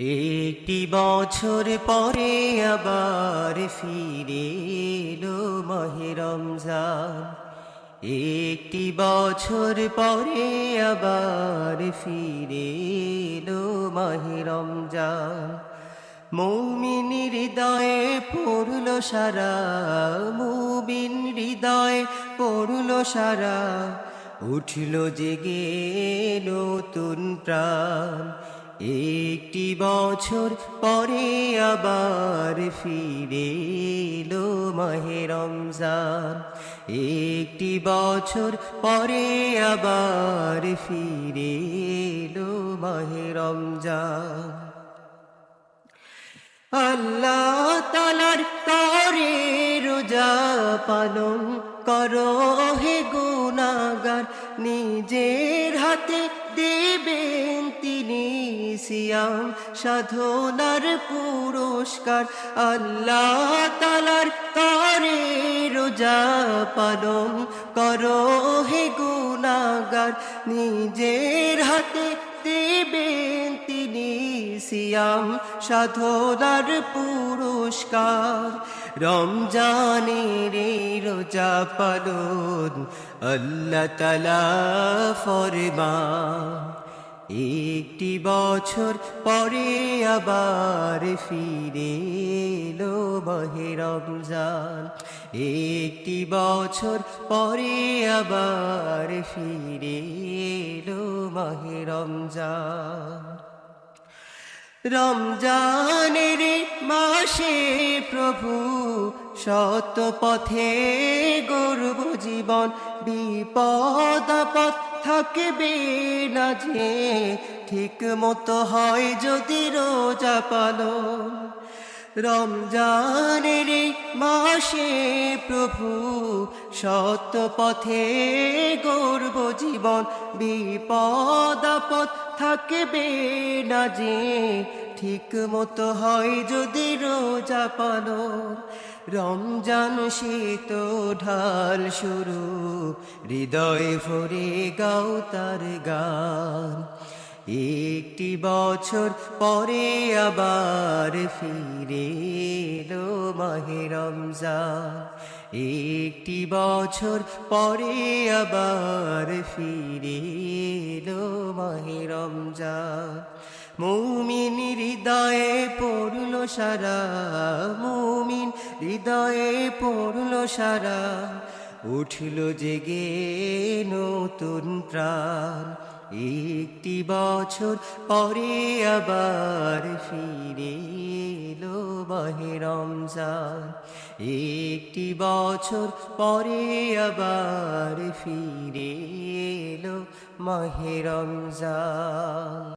একটি বছর পরে আবার ফিরে এলো মাহে রমজান। একটি বছর পরে আবার ফিরে এলো মাহে রমজান। মুমিন হৃদয়ে পড়ল সারা, মুমিন হৃদয়ে পড়ল সারা, উঠল জেগে নতুন প্রাণ। একটি বছর পরে আবার ফিরে এলো মাহে রমজান। একটি বছর পরে আবার ফিরে এলো মাহে রমজান। আল্লাহ তাআলার তরে রোজা পালন করো হে গুনাহগার, নিজের হাতে দেবেন তিনি সিয়াম সাধনার পুরস্কার। আল্লাহ তাআলার তরে রোজা পালন করো হে গুনাহগার, নিজের হাতে দেবেন তিনি সিয়াম সাধনার পুরস্কার। রমজানের রোজা পালন আল্লাহ তাআলা ফরমান। একটি বছর পরে আবার ফিরে এলো মাহে রমজান। একটি বছর পরে আবার ফিরে এলো মাহে রমজান। রমজানের মাসে প্রভু সৎ পথে গড়ব জীবন, বিপদ আপদ থাকবে না যে, ঠিক মতো হয় যদি রোজা পালন। রমজানের মাসে প্রভু সৎ পথে গড়ব জীবন, বিপদ আপদ থাকবে না যে, ঠিক মতো হয় যদি রোজা পালন। রমজান শীত ঢাল শুরু, হৃদয়ে ভরে গাও তার গান। একটি বছর পরে আবার ফিরে এলো মাহে রমজান। একটি বছর পরে আবার ফিরে এলো মাহে রমজান। মুমিন হৃদয়ে পড়ল সারা, মুমিন হৃদয়ে পড়ল সারা, উঠল জেগে নতুন প্রাণ। একটি বছর পরে আবার ফিরে এলো মাহে রমজান। একটি বছর পরে আবার ফিরে এলো মাহে রমজান।